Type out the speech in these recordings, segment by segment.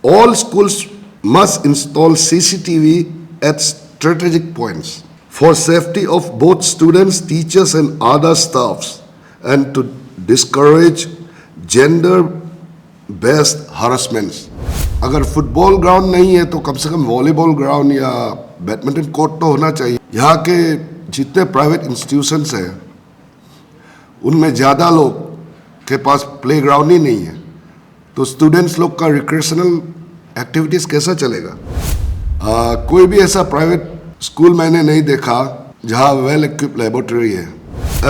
All schools must install CCTV at strategic points for safety of both students, teachers, and other staffs, and to discourage gender-based harassments. अगर football ground नहीं है तो कम से कम volleyball ground या badminton court तो होना चाहिए. यहाँ के जितने प्राइवेट इंस्टीट्यूशंस हैं उनमें ज़्यादा लोग के पास प्ले ग्राउंड ही नहीं है, तो स्टूडेंट्स लोग का रिक्रिएशनल एक्टिविटीज़ कैसा चलेगा. कोई भी ऐसा प्राइवेट स्कूल मैंने नहीं देखा जहाँ वेल इक्विप्ड लेबोरेटरी है.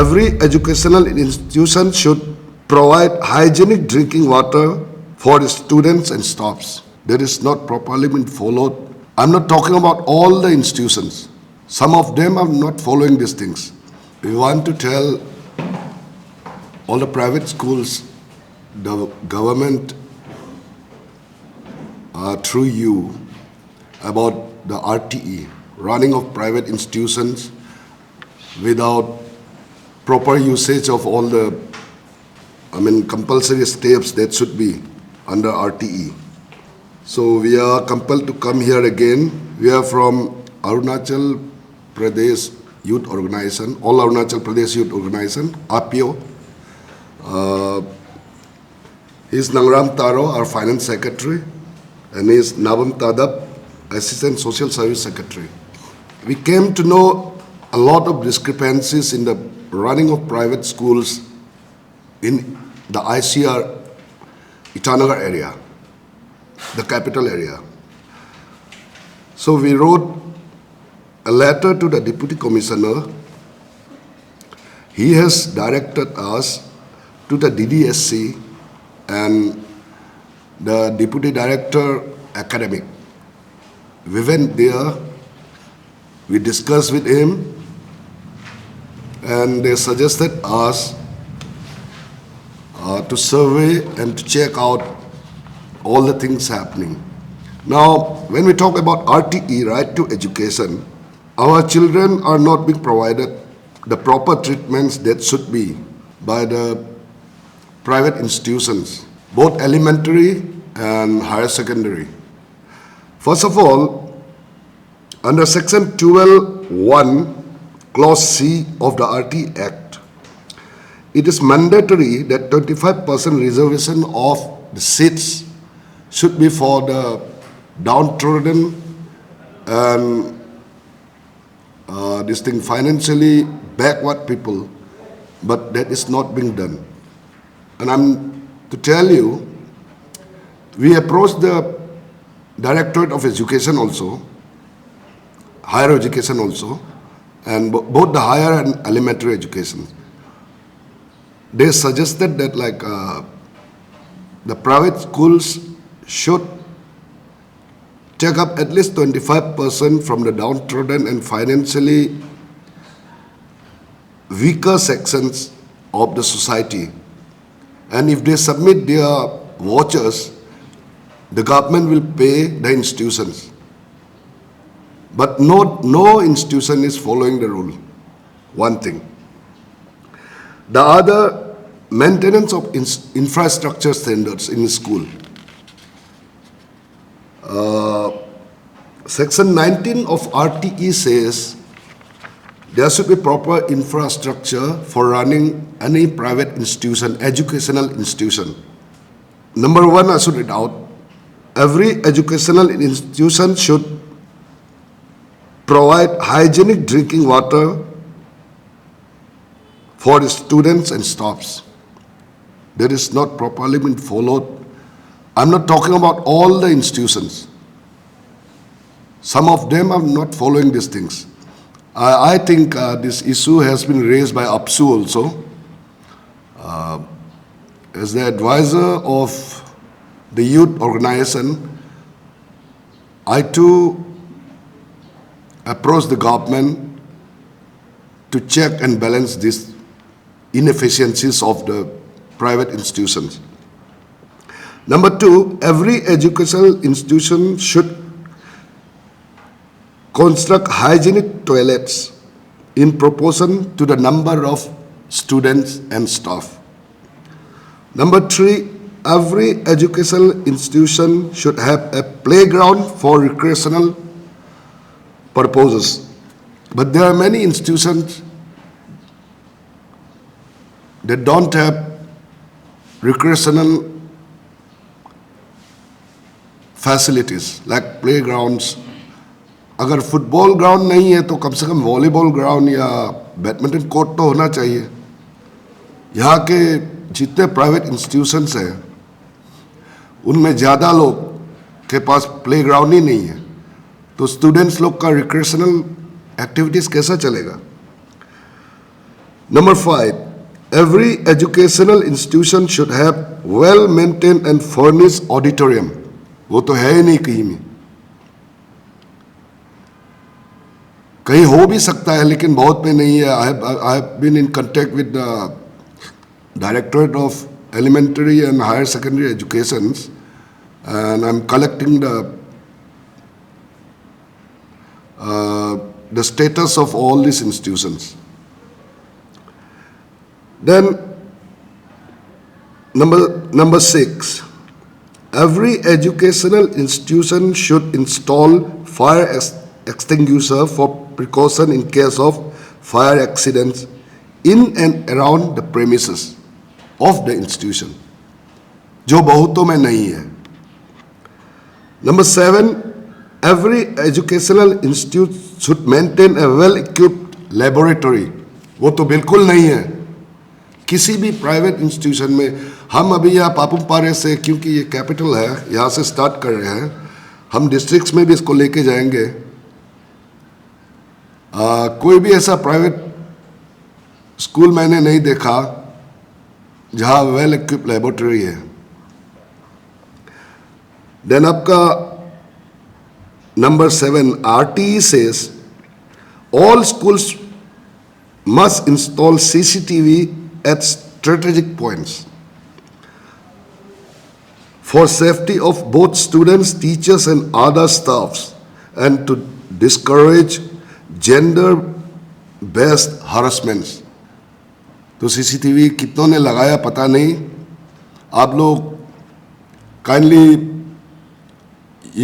Every educational institution should provide hygienic drinking water for the students and staffs. That is not properly been followed. I'm not talking about all the institutions. Some of them are not following these things. We want to tell all the private schools, the government through you about the RTE, running of private institutions without proper usage of all the, compulsory steps that should be under RTE. So we are compelled to come here again. We are from Arunachal Pradesh Youth Organization, All Arunachal Pradesh Youth Organization, APIO. He's Nangram Taro, our Finance Secretary, and he's Nabam Tadab, Assistant Social Service Secretary. We came to know a lot of discrepancies in the running of private schools in the ICR Itanagar area, the capital area. So we wrote a letter to the Deputy Commissioner. He has directed us to the DDSC and the Deputy Director Academic. We went there, we discussed with him, and they suggested us to survey and to check out all the things happening. Now, when we talk about RTE, right to education, our children are not being provided the proper treatments that should be by the private institutions, both elementary and higher secondary. First of all, under Section 12(1), Clause C of the RTE Act, it is mandatory that 25% reservation of the seats should be for the downtrodden and financially backward people, but that is not being done. And I'm to tell you, we approached the Directorate of Education also, higher education also, and both the higher and elementary education. They suggested that the private schools should take up at least 25% from the downtrodden and financially weaker sections of the society. And if they submit their vouchers, the government will pay the institutions. But no institution is following the rule. One thing. The other, maintenance of infrastructure standards in school. Section 19 of RTE says there should be proper infrastructure for running any private institution, educational institution. Number one, I should read out. Every educational institution should provide hygienic drinking water for the students and staffs. That is not properly been followed. I'm not talking about all the institutions. Some of them are not following these things. I think this issue has been raised by APSU also. As the advisor of the youth organization, I too approached the government to check and balance these inefficiencies of the private institutions. Number two, every educational institution should construct hygienic toilets in proportion to the number of students and staff. Number three, every educational institution should have a playground for recreational purposes. But there are many institutions that don't have recreational facilities like playgrounds. अगर football ground नहीं है तो कम से कम volleyball ground या badminton court तो होना चाहिए. यहाँ के जितने प्राइवेट इंस्टीट्यूशंस हैं उनमें ज़्यादा लोग के पास प्लेग्राउंड ही नहीं है, तो स्टूडेंट्स लोग का रिक्रिएशनल एक्टिविटीज़ कैसा चलेगा. Number 5, every educational institution should have well maintained and furnished auditorium. वो तो है ही नहीं कहीं में. कहीं हो भी सकता है लेकिन बहुत में नहीं है. I have been in contact with the Directorate of Elementary and Higher Secondary Educations, and I'm collecting the status of all these institutions. Then number 6, every educational institution should install fire extinguisher for precaution in case of fire accidents in and around the premises of the institution, जो बहुतों में नहीं है. Number 7, every educational institute should maintain a well-equipped laboratory. वो तो बिल्कुल नहीं है किसी भी प्राइवेट इंस्टीट्यूशन में. हम अभी यहाँ पापुमपारे से, क्योंकि ये कैपिटल है, यहाँ से स्टार्ट कर रहे हैं. हम डिस्ट्रिक्ट्स में भी इसको लेके जाएंगे. कोई भी ऐसा प्राइवेट स्कूल मैंने नहीं देखा जहाँ वेल इक्विप्ड लेबोरेटरी है. देन आपका number 7, RTE says all schools must install CCTV at strategic points for safety of both students, teachers and other staffs, and to discourage gender-based harassments. तो CCTV कितनों ने लगाया पता नहीं. आप लोग काइंडली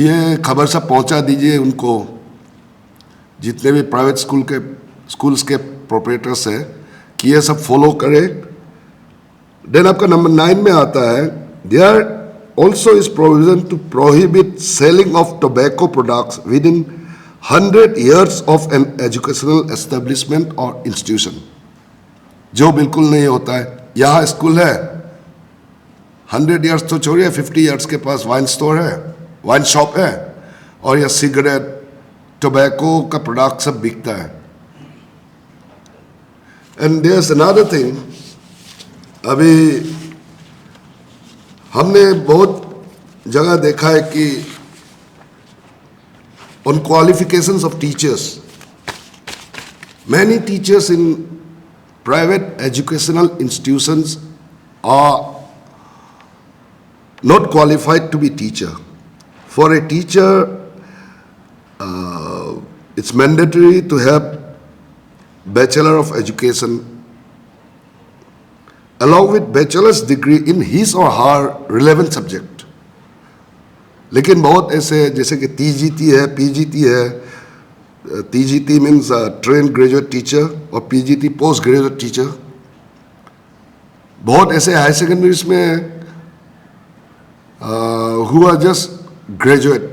ये खबर सब पहुंचा दीजिए उनको, जितने भी प्राइवेट स्कूल्स के प्रोपरेटर्स हैं, कि ये सब फॉलो करें. देन आपका नंबर 9 में आता है, there also is provision to prohibit selling of tobacco products within 100 years of an educational establishment or institution. जो बिल्कुल नहीं होता है. यहाँ स्कूल है, 100 years तो छोड़िए, 50 years के पास वाइन स्टोर है, वाइन शॉप है, और यह सिगरेट टोबैको का प्रोडक्ट सब बिकता है. And there is another thing. अभी हमने बहुत जगह देखा है कि on qualifications of teachers, many teachers in private educational institutions are not qualified to be teacher. For a teacher, it's mandatory to have Bachelor of Education along with bachelor's degree in his or her relevant subject. लेकिन बहुत ऐसे जैसे कि TGT है, PGT है. TGT means train graduate teacher और PGT post graduate teacher. बहुत ऐसे हायर सेकेंडरीज में who are just graduate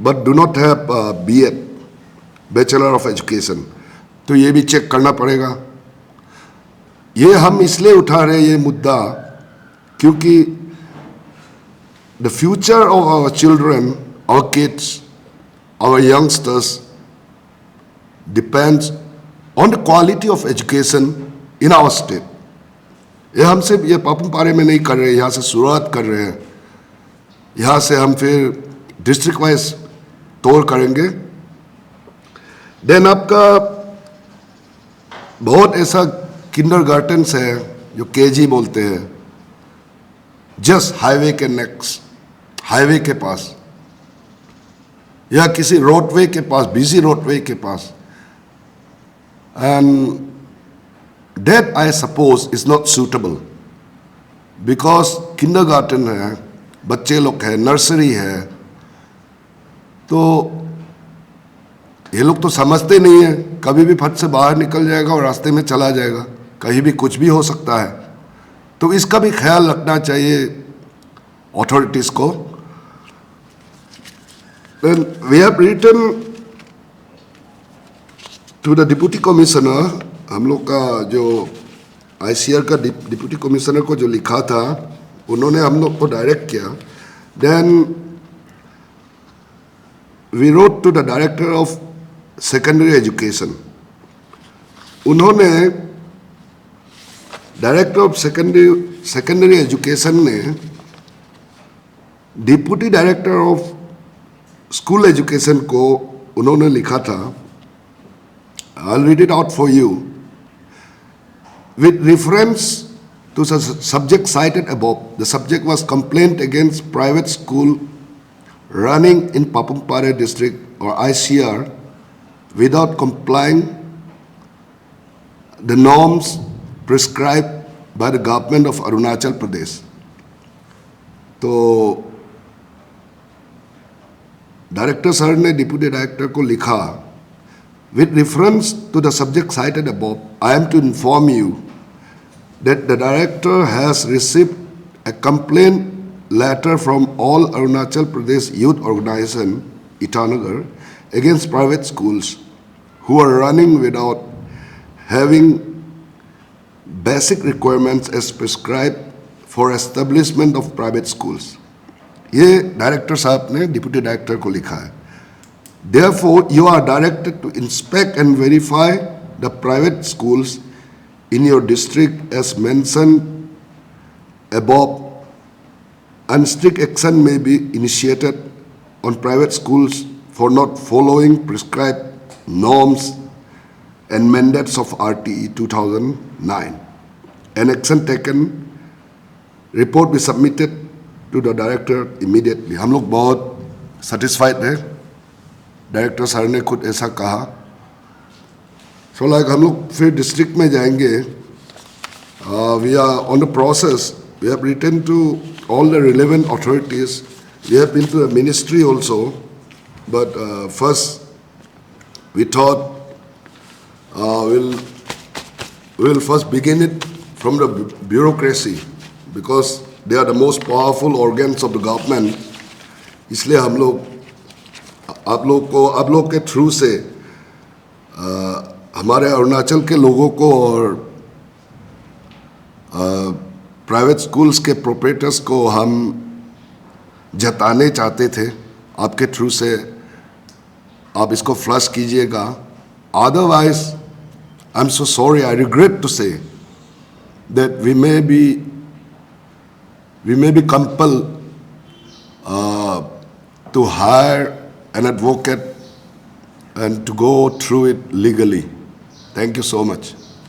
but do not have BEd, Bachelor of Education. तो ये भी चेक करना पड़ेगा. ये हम इसलिए उठा रहे ये मुद्दा क्योंकि the future of our children, our kids, our youngsters depends on the quality of education in our state. ये हम सिर्फ ये पापुमपारे में नहीं कर रहे, यहाँ से शुरुआत कर रहे हैं. यहाँ से हम फिर डिस्ट्रिक्ट वाइज तौर करेंगे. देन आपका बहुत ऐसा किंडरगार्टन्स है जो KG बोलते हैं, जस्ट हाईवे के नेक्स्ट, हाईवे के पास या किसी रोडवे के पास, बिजी रोडवे के पास. And that I suppose is not suitable because kindergarten है, बच्चे लोग हैं, नर्सरी है, तो ये लोग तो समझते नहीं है, कभी भी फट से बाहर निकल जाएगा और रास्ते में चला जाएगा, कहीं भी कुछ भी हो सकता है। तो इसका भी ख्याल रखना चाहिए अथॉरिटीज को। Then we have written to the deputy commissioner, हम लोग का जो ICR का डिप्टी कमिश्नर को जो लिखा था, उन्होंने हम लोग को डायरेक्ट किया। Then we wrote to the director of secondary education, उन्होंने डायरेक्टर ऑफ सेकेंडरी एजुकेशन ने deputy director of school education को उन्होंने लिखा था, I'll read it out for you. With reference to the subject cited above, the subject was complaint against private school running in Papumpare district or ICR without complying the norms prescribed by the government of Arunachal Pradesh. तो director sir ने deputy director को लिखा, with reference to the subject cited above, I am to inform you that the director has received a complaint letter from all Arunachal Pradesh Youth Organization, Itanagar, against private schools who are running without having basic requirements as prescribed for establishment of private schools. ये director साहब ने deputy director को लिखा है। Therefore, you are directed to inspect and verify the private schools in your district as mentioned above, and strict action may be initiated on private schools for not following prescribed norms and mandates of RTE 2009. An action taken, report be submitted to the director immediately. हम लोग बहुत satisfied हैं, director sir ने खुद ऐसा कहा। So like हम लोग फिर डिस्ट्रिक्ट में जाएंगे। We are on the process. We have written to all the relevant authorities. We have been to the ministry also, but first we thought we'll first begin it from the bureaucracy, because they are the most powerful organs of the government. इसलिए हम लोग आप लोग के through से हमारे अरुणाचल के लोगों को और प्राइवेट स्कूल्स के प्रोपरेटर्स को हम जताने चाहते थे, आपके थ्रू से आप इसको फ्लश कीजिएगा। Otherwise I am so sorry, I regret to say that we may be compelled to hire an advocate and to go through it legally. Thank you so much.